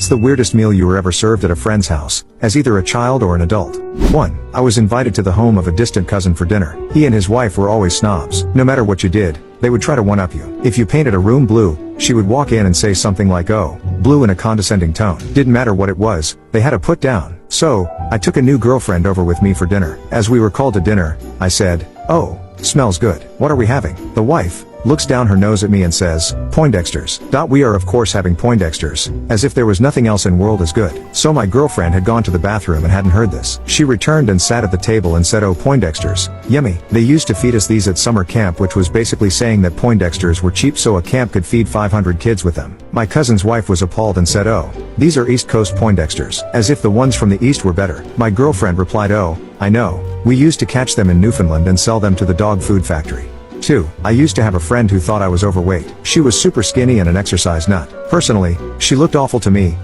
What's the weirdest meal you were ever served at a friend's house, as either a child or an adult? 1. I was invited to the home of a distant cousin for dinner. He and his wife were always snobs. No matter what you did, they would try to one-up you. If you painted a room blue, she would walk in and say something like, "Oh, blue," in a condescending tone. Didn't matter what it was, they had to put down. So, I took a new girlfriend over with me for dinner. As we were called to dinner, I said, "Oh, smells good. What are we having?" The wife looks down her nose at me and says, "Poindexter's." We are of course having Poindexter's, as if there was nothing else in world as good. So my girlfriend had gone to the bathroom and hadn't heard this. She returned and sat at the table and said, "Oh, Poindexter's. Yummy. They used to feed us these at summer camp," which was basically saying that Poindexter's were cheap so a camp could feed 500 kids with them. My cousin's wife was appalled and said, "Oh, these are East Coast Poindexter's," as if the ones from the East were better. My girlfriend replied, "Oh, I know. We used to catch them in Newfoundland and sell them to the dog food factory." 2. I used to have a friend who thought I was overweight. She was super skinny and an exercise nut. Personally, she looked awful to me,